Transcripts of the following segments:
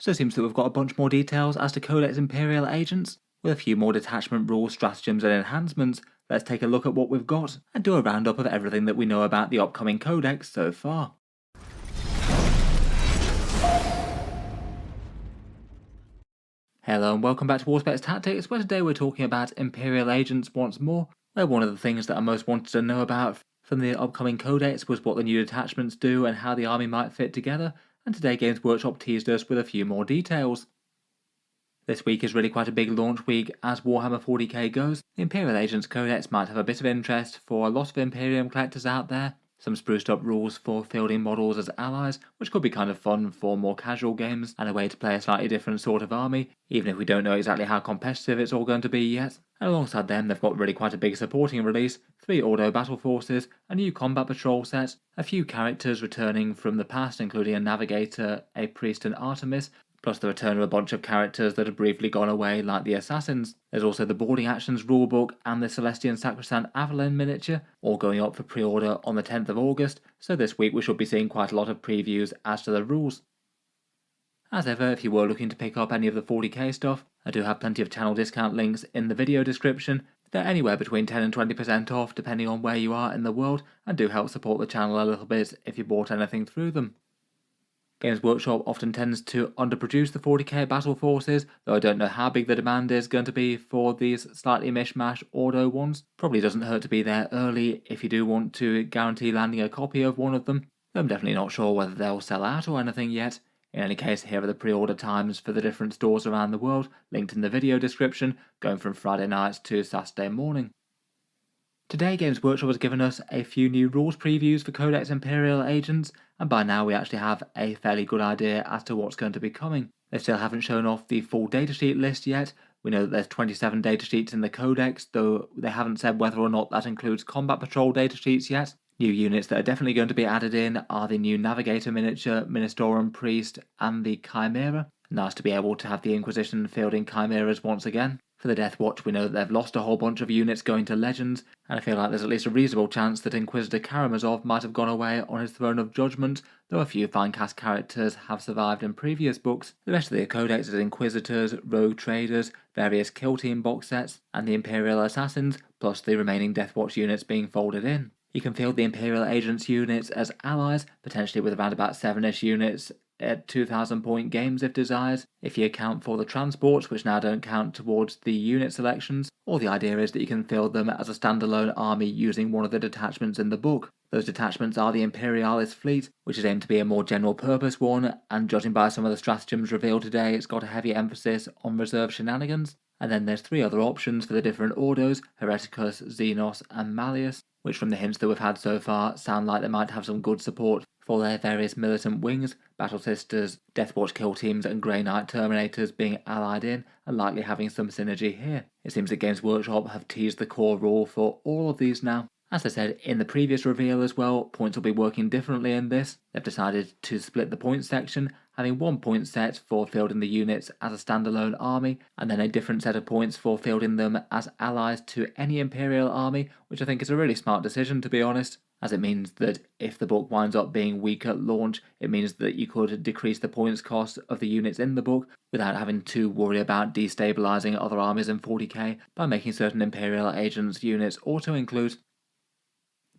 So it seems that we've got a bunch more details as to Codex Imperial agents, with a few more detachment rules, stratagems and enhancements. Let's take a look at what we've got, and do a roundup of everything that we know about the upcoming Codex so far. Hello and welcome back to Auspex Tactics, where today we're talking about Imperial agents once more, where one of the things that I most wanted to know about from the upcoming Codex was what the new detachments do and how the army might fit together, and today Games Workshop teased us with a few more details. This week is really quite a big launch week as Warhammer 40k goes. The Imperial Agents Codex might have a bit of interest for a lot of Imperium collectors out there. Some spruced up rules for fielding models as allies, which could be kind of fun for more casual games and a way to play a slightly different sort of army, even if we don't know exactly how competitive it's all going to be yet. And alongside them, they've got really quite a big supporting release, 3 Ordo battle forces, a new combat patrol set, a few characters returning from the past including a navigator, a priest and Artemis, plus the return of a bunch of characters that have briefly gone away like the Assassins. There's also the Boarding Actions rulebook and the Celestian Sacrosanct Avalon miniature, all going up for pre-order on the 10th of August, so this week we should be seeing quite a lot of previews as to the rules. As ever, if you were looking to pick up any of the 40k stuff, I do have plenty of channel discount links in the video description. They're anywhere between 10 and 20% off depending on where you are in the world, and do help support the channel a little bit if you bought anything through them. Games Workshop often tends to underproduce the 40k battle forces, though I don't know how big the demand is going to be for these slightly mishmash Ordo ones. Probably doesn't hurt to be there early if you do want to guarantee landing a copy of one of them. I'm definitely not sure whether they'll sell out or anything yet. In any case, here are the pre-order times for the different stores around the world, linked in the video description, going from Friday night to Saturday morning. Today Games Workshop has given us a few new rules previews for Codex Imperial agents, and by now we actually have a fairly good idea as to what's going to be coming. They still haven't shown off the full datasheet list yet. We know that there's 27 datasheets in the Codex, though they haven't said whether or not that includes combat patrol datasheets yet. New units that are definitely going to be added in are the new Navigator miniature, Ministorum Priest, and the Chimera. Nice to be able to have the Inquisition fielding Chimeras once again. For the Deathwatch, we know that they've lost a whole bunch of units going to Legends, and I feel like there's at least a reasonable chance that Inquisitor Karamazov might have gone away on his Throne of Judgment, though a few fine cast characters have survived in previous books. The rest of the Codex is Inquisitors, Rogue Traders, various Kill Team box sets, and the Imperial Assassins, plus the remaining Deathwatch units being folded in. You can field the Imperial Agents units as allies, potentially with around about 7-ish units at 2,000 point games if desired, if you account for the transports, which now don't count towards the unit selections, or the idea is that you can field them as a standalone army using one of the detachments in the book. Those detachments are the Imperialis Fleet, which is aimed to be a more general purpose one, and judging by some of the stratagems revealed today, it's got a heavy emphasis on reserve shenanigans. And then there's 3 other options for the different Ordos, Hereticus, Xenos and Malleus, which from the hints that we've had so far sound like they might have some good support for their various militant wings, Battle Sisters, Deathwatch kill teams and Grey Knight Terminators being allied in and likely having some synergy here. It seems that Games Workshop have teased the core rule for all of these now. As I said in the previous reveal as well, points will be working differently in this. They've decided to split the points section, having 1 point set for fielding the units as a standalone army, and then a different set of points for fielding them as allies to any Imperial army, which I think is a really smart decision to be honest, as it means that if the book winds up being weak at launch, it means that you could decrease the points cost of the units in the book without having to worry about destabilising other armies in 40k by making certain Imperial Agents units auto-include.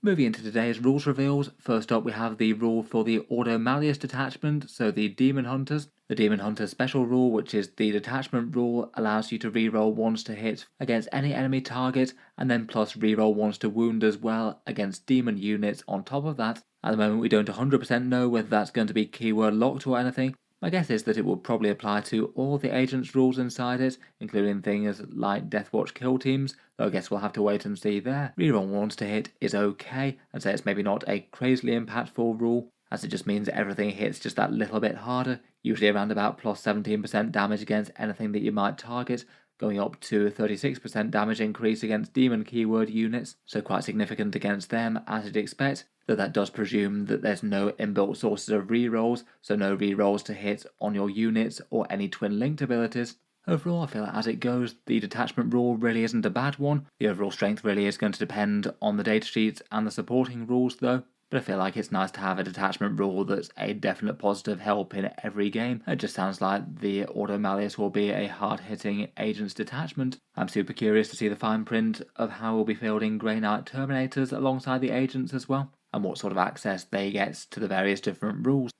Moving into today's rules reveals, first up we have the rule for the Ordo Malleus detachment, so the Demon Hunters. The Demon Hunters special rule, which is the detachment rule, allows you to reroll 1s to hit against any enemy target, and then plus reroll 1s to wound as well against demon units on top of that. At the moment we don't 100% know whether that's going to be keyword locked or anything. My guess is that it will probably apply to all the agents rules inside it, including things like Deathwatch kill teams, though I guess we'll have to wait and see there. Reroll 1s to hit is okay, and so it's maybe not a crazily impactful rule, as it just means that everything hits just that little bit harder, usually around about plus 17% damage against anything that you might target, going up to 36% damage increase against demon keyword units, so quite significant against them as you'd expect, though that does presume that there's no inbuilt sources of rerolls, so no rerolls to hit on your units or any twin linked abilities. Overall, I feel like as it goes, the detachment rule really isn't a bad one. The overall strength really is going to depend on the datasheets and the supporting rules though. but I feel like it's nice to have a detachment rule that's a definite positive help in every game. It just sounds like the Ordo Malleus will be a hard-hitting agents detachment. I'm super curious to see the fine print of how we'll be fielding Grey Knight Terminators alongside the agents as well, and what sort of access they get to the various different rules.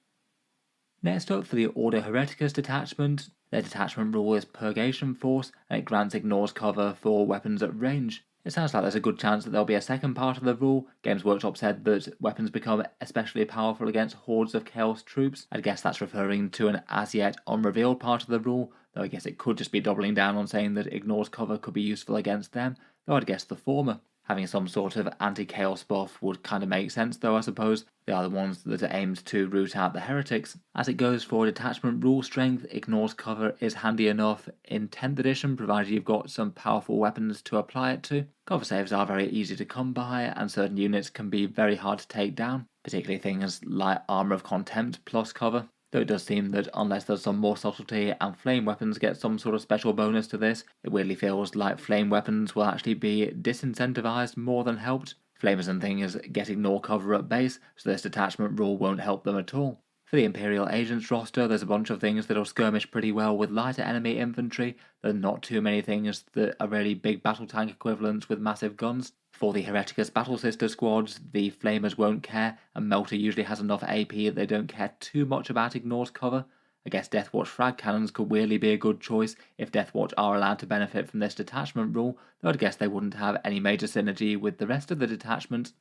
Next up, for the Ordo Hereticus detachment, their detachment rule is Purgation Force, and it grants ignores cover for weapons at range. It sounds like there's a good chance that there'll be a second part of the rule. Games Workshop said that weapons become especially powerful against hordes of Chaos troops. I guess that's referring to an as yet unrevealed part of the rule, though I guess it could just be doubling down on saying that ignores cover could be useful against them, though I'd guess the former. Having some sort of anti-chaos buff would kind of make sense though, I suppose. They are the ones that are aimed to root out the heretics. As it goes for detachment rule strength, ignores cover is handy enough in 10th edition, provided you've got some powerful weapons to apply it to. Cover saves are very easy to come by, and certain units can be very hard to take down, particularly things like Armor of Contempt plus cover. Though it does seem that unless there's some more subtlety and flame weapons get some sort of special bonus to this, it weirdly feels like flame weapons will actually be disincentivized more than helped. Flamers and things get ignore cover at base, so this detachment rule won't help them at all. For the Imperial Agents roster, there's a bunch of things that'll skirmish pretty well with lighter enemy infantry. There are not too many things that are really big battle tank equivalents with massive guns. For the Hereticus Battle Sister squads, the Flamers won't care, and Melter usually has enough AP that they don't care too much about ignores cover. I guess Deathwatch frag cannons could weirdly be a good choice if Deathwatch are allowed to benefit from this detachment rule, though I'd guess they wouldn't have any major synergy with the rest of the detachments.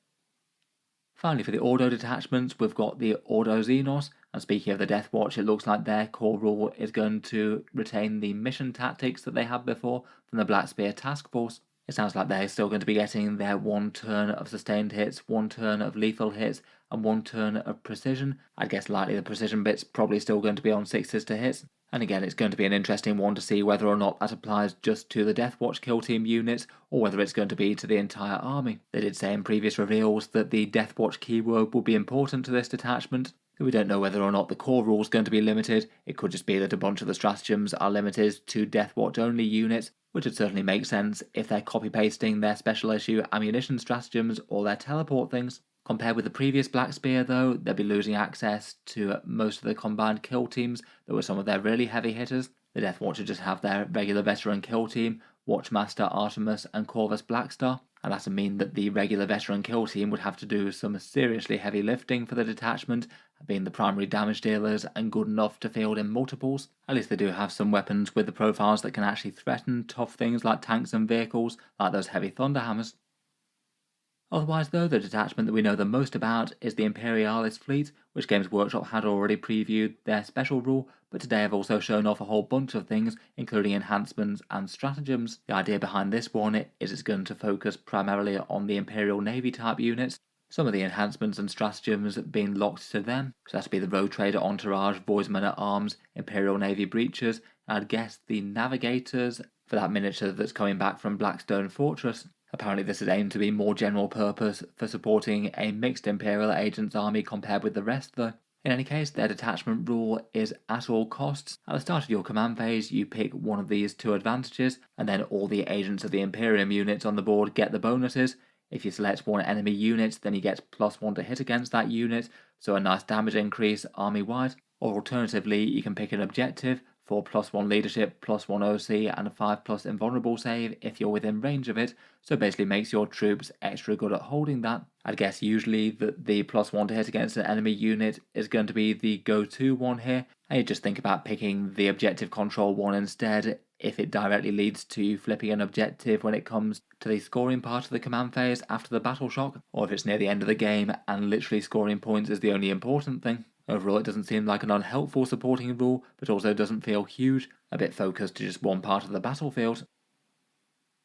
Finally, for the Ordo detachments, we've got the Ordo Xenos, and speaking of the Deathwatch, it looks like their core rule is going to retain the mission tactics that they had before from the Black Spear Task Force. It sounds like they're still going to be getting their 1 turn of sustained hits, 1 turn of lethal hits, and 1 turn of precision. I'd guess likely the precision bit's probably still going to be on 6s to hits. And again, it's going to be an interesting one to see whether or not that applies just to the Deathwatch kill team units, or whether it's going to be to the entire army. They did say in previous reveals that the Deathwatch keyword will be important to this detachment. We don't know whether or not the core rule is going to be limited. It could just be that a bunch of the stratagems are limited to Deathwatch only units, which would certainly make sense if they're copy-pasting their special issue ammunition stratagems or their teleport things. Compared with the previous Black Spear though, they'll be losing access to most of the combined kill teams that were some of their really heavy hitters. The Deathwatch just have their regular veteran kill team, Watchmaster Artemis and Corvus Blackstar, and that'll mean that the regular veteran kill team would have to do some seriously heavy lifting for the detachment, being the primary damage dealers and good enough to field in multiples. At least they do have some weapons with the profiles that can actually threaten tough things like tanks and vehicles, like those heavy thunderhammers. Otherwise though, the detachment that we know the most about is the Imperialis Fleet, which Games Workshop had already previewed their special rule, but today have also shown off a whole bunch of things, including enhancements and stratagems. The idea behind this one is it's going to focus primarily on the Imperial Navy type units, some of the enhancements and stratagems being locked to them, so that's to be the Road Trader Entourage, Voidsmen at Arms, Imperial Navy Breachers, and I'd guess the Navigators for that miniature that's coming back from Blackstone Fortress. Apparently this is aimed to be more general purpose for supporting a mixed Imperial Agents army compared with the rest though. In any case, their detachment rule is at all costs. At the start of your command phase, you pick one of these 2 advantages, and then all the agents of the Imperium units on the board get the bonuses. If you select one enemy unit, then you get +1 to hit against that unit, so a nice damage increase army-wide. Or alternatively, you can pick an objective for +1 leadership, +1 OC, and a 5+ invulnerable save if you're within range of it, so it basically makes your troops extra good at holding that. I'd guess usually that the +1 to hit against an enemy unit is going to be the go-to one here, and you just think about picking the objective control one instead if it directly leads to you flipping an objective when it comes to the scoring part of the command phase after the battle shock, or if it's near the end of the game and literally scoring points is the only important thing. Overall, it doesn't seem like an unhelpful supporting rule, but also doesn't feel huge, a bit focused to just one part of the battlefield.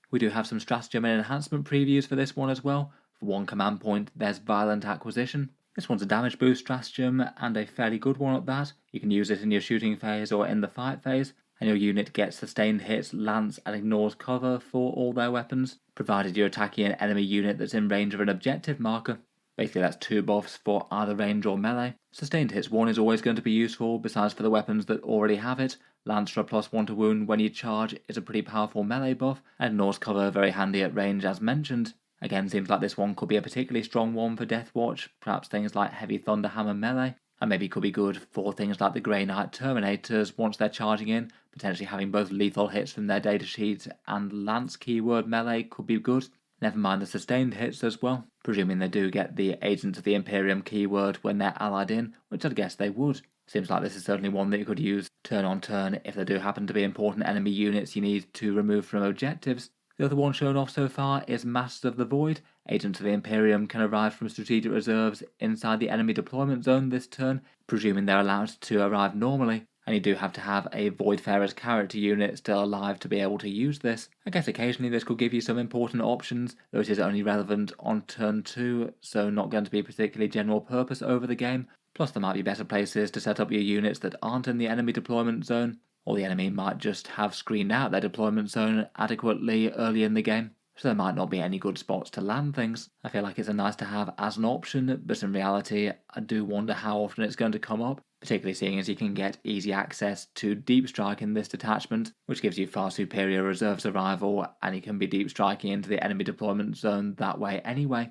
We do have some stratagem and enhancement previews for this one as well. For 1 command point, there's Violent Acquisition. This one's a damage boost stratagem, and a fairly good one at that. You can use it in your shooting phase or in the fight phase, and your unit gets sustained hits, lance, and ignores cover for all their weapons, provided you're attacking an enemy unit that's in range of an objective marker. Basically that's 2 buffs for either range or melee. Sustained hits 1 is always going to be useful, besides for the weapons that already have it. Lance for a +1 to wound when you charge is a pretty powerful melee buff, and ignores cover very handy at range as mentioned. Again, seems like this one could be a particularly strong one for Deathwatch, perhaps things like Heavy Thunderhammer Melee, and maybe could be good for things like the Grey Knight Terminators once they're charging in, potentially having both lethal hits from their datasheet and Lance keyword melee could be good. Never mind the sustained hits as well, presuming they do get the Agents of the Imperium keyword when they're allied in, which I'd guess they would. Seems like this is certainly one that you could use turn on turn if there do happen to be important enemy units you need to remove from objectives. The other one shown off so far is Masters of the Void. Agents of the Imperium can arrive from strategic reserves inside the enemy deployment zone this turn, presuming they're allowed to arrive normally, and you do have to have a Voidfarer's character unit still alive to be able to use this. I guess occasionally this could give you some important options, though it is only relevant on turn 2, so not going to be particularly general purpose over the game. Plus there might be better places to set up your units that aren't in the enemy deployment zone, or the enemy might just have screened out their deployment zone adequately early in the game, so there might not be any good spots to land things. I feel like it's a nice to have as an option, but in reality I do wonder how often it's going to come up, particularly seeing as you can get easy access to deep strike in this detachment, which gives you far superior reserve survival, and you can be deep striking into the enemy deployment zone that way anyway.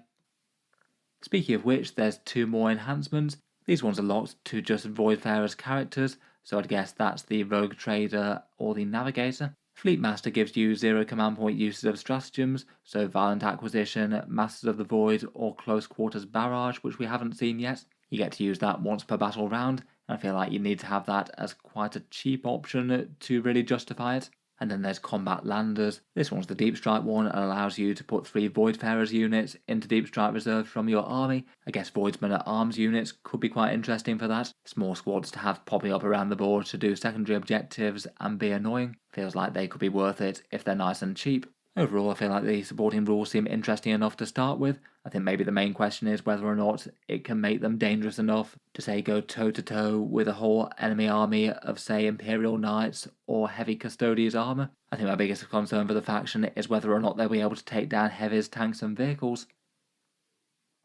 Speaking of which, there's 2 more enhancements. These ones are locked to just Voidfarer's characters, so I'd guess that's the Rogue Trader or the Navigator. Fleet Master gives you 0 command point uses of stratagems, so Violent Acquisition, Masters of the Void, or Close Quarters Barrage, which we haven't seen yet. You get to use that once per battle round, and I feel like you need to have that as quite a cheap option to really justify it. And then there's Combat Landers. This one's the Deep Strike one and allows you to put 3 Voidfarers units into Deep Strike reserves from your army. I guess Voidsmen at Arms units could be quite interesting for that. Small squads to have popping up around the board to do secondary objectives and be annoying. Feels like they could be worth it if they're nice and cheap. Overall, I feel like the supporting rules seem interesting enough to start with. I think maybe the main question is whether or not it can make them dangerous enough to, say, go toe-to-toe with a whole enemy army of, say, Imperial Knights or Heavy Custodians armour. I think my biggest concern for the faction is whether or not they'll be able to take down Heavies, tanks and vehicles.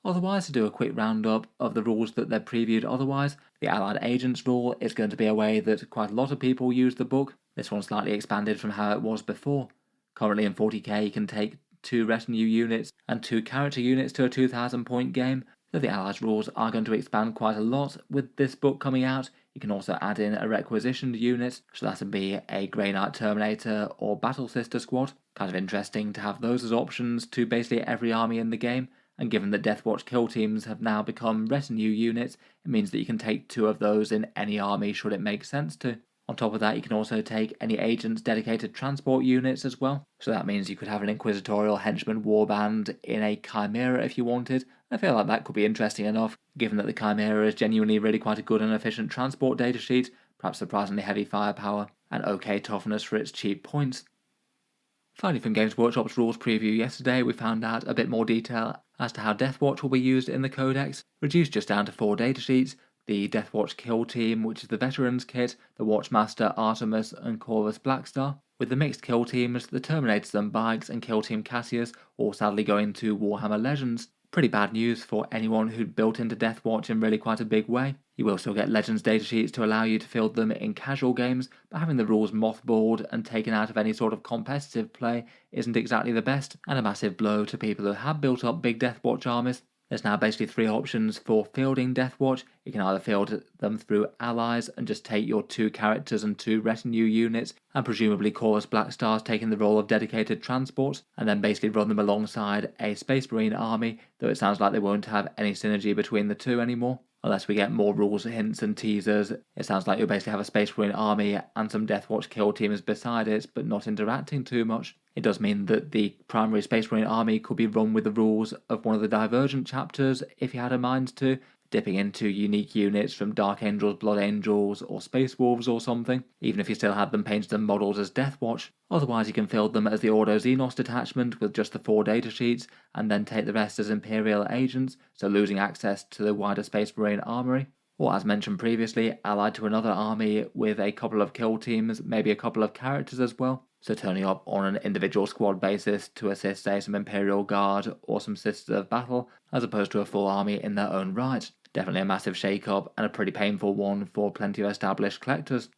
Otherwise, to do a quick roundup of the rules that they've previewed otherwise, the Allied Agents rule is going to be a way that quite a lot of people use the book. This one's slightly expanded from how it was before. Currently in 40k you can take 2 retinue units and 2 character units to a 2000 point game, though the Allies rules are going to expand quite a lot with this book coming out. You can also add in a requisitioned unit, so that would be a Grey Knight Terminator or Battle Sister squad. Kind of interesting to have those as options to basically every army in the game, and given that Deathwatch kill teams have now become retinue units, it means that you can take 2 of those in any army should it make sense to. On top of that, you can also take any agent's dedicated transport units as well. So that means you could have an Inquisitorial Henchman Warband in a Chimera if you wanted. I feel like that could be interesting enough, given that the Chimera is genuinely really quite a good and efficient transport datasheet, perhaps surprisingly heavy firepower, and okay toughness for its cheap points. Finally, from Games Workshop's rules preview yesterday, we found out a bit more detail as to how Deathwatch will be used in the Codex, reduced just down to 4 datasheets. The Deathwatch Kill Team, which is the Veterans Kit, the Watchmaster Artemis and Corvus Blackstar. With the mixed kill teams, the Terminators and Bikes and Kill Team Cassius all sadly going to Warhammer Legends. Pretty bad news for anyone who'd built into Deathwatch in really quite a big way. You will still get Legends datasheets to allow you to field them in casual games, but having the rules mothballed and taken out of any sort of competitive play isn't exactly the best, and a massive blow to people who have built up big Deathwatch armies. There's now basically 3 options for fielding Deathwatch. You can either field them through allies and just take your 2 characters and 2 retinue units, and presumably Chorus Blackstars taking the role of dedicated transport, and then basically run them alongside a Space Marine army, though it sounds like they won't have any synergy between the 2 anymore. Unless we get more rules, hints and teasers, it sounds like you'll basically have a Space Marine army and some Deathwatch kill teams beside it, but not interacting too much. It does mean that the primary Space Marine army could be run with the rules of one of the Divergent chapters if you had a mind to, dipping into unique units from Dark Angels, Blood Angels, or Space Wolves or something, even if you still had them painted and modelled as Deathwatch. Otherwise you can field them as the Ordo-Xenos detachment with just the 4 datasheets, and then take the rest as Imperial agents, so losing access to the wider Space Marine armory. Or as mentioned previously, allied to another army with a couple of kill teams, maybe a couple of characters as well. So turning up on an individual squad basis to assist, say, some Imperial Guard or some Sisters of Battle, as opposed to a full army in their own right. Definitely a massive shake-up and a pretty painful one for plenty of established collectors.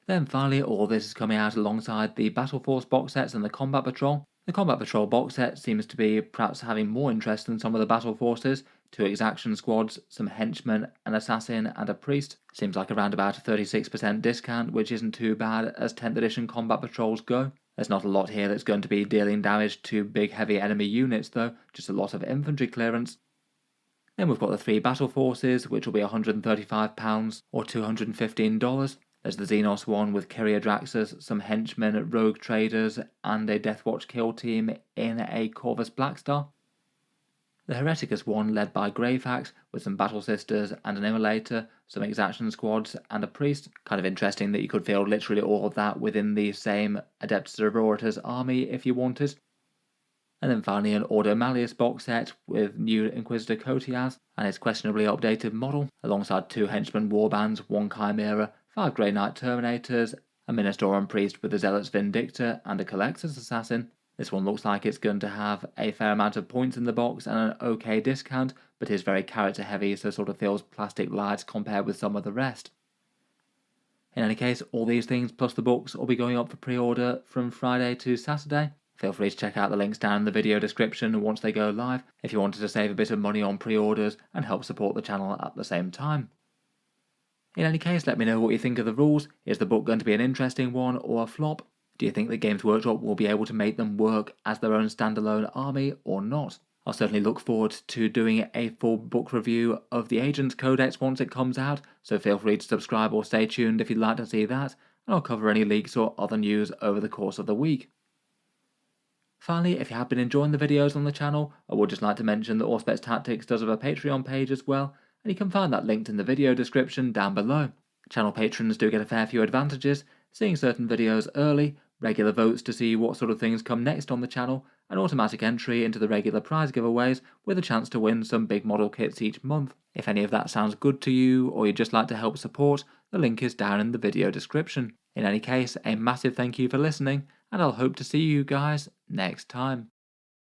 Then finally, all this is coming out alongside the Battle Force box sets and the Combat Patrol. The Combat Patrol box set seems to be perhaps having more interest than some of the battle forces. 2 exaction squads, some henchmen, an assassin, and a priest. Seems like around about a 36% discount, which isn't too bad as 10th edition combat patrols go. There's not a lot here that's going to be dealing damage to big heavy enemy units though, just a lot of infantry clearance. Then we've got the 3 battle forces, which will be £135 or $215. There's the Xenos one with Kyriadraxus, some henchmen, rogue traders, and a Deathwatch kill team in a Corvus Blackstar. The Hereticus one led by Greyfax with some Battle Sisters and an Immolator, some Exaction squads, and a Priest. Kind of interesting that you could field literally all of that within the same Adeptus Auroritas army if you wanted. And then finally an Ordo Malleus box set with new Inquisitor Cotias and his questionably updated model, alongside 2 Henchman Warbands, 1 Chimera, 5 Grey Knight Terminators, a Ministorum Priest with a Zealot's Vindictor, and a Collector's Assassin. This one looks like it's going to have a fair amount of points in the box and an okay discount, but is very character heavy, so sort of feels plastic light compared with some of the rest. In any case, all these things plus the books will be going up for pre-order from Friday to Saturday. Feel free to check out the links down in the video description once they go live if you wanted to save a bit of money on pre-orders and help support the channel at the same time. In any case, let me know what you think of the rules. Is the book going to be an interesting one or a flop? Do you think that Games Workshop will be able to make them work as their own standalone army or not? I'll certainly look forward to doing a full book review of the Agents Codex once it comes out, so feel free to subscribe or stay tuned if you'd like to see that, and I'll cover any leaks or other news over the course of the week. Finally, if you have been enjoying the videos on the channel, I would just like to mention that Auspex Tactics does have a Patreon page as well, and you can find that linked in the video description down below. Channel patrons do get a fair few advantages, seeing certain videos early, regular votes to see what sort of things come next on the channel, and automatic entry into the regular prize giveaways with a chance to win some big model kits each month. If any of that sounds good to you, or you'd just like to help support, the link is down in the video description. In any case, a massive thank you for listening, and I'll hope to see you guys next time.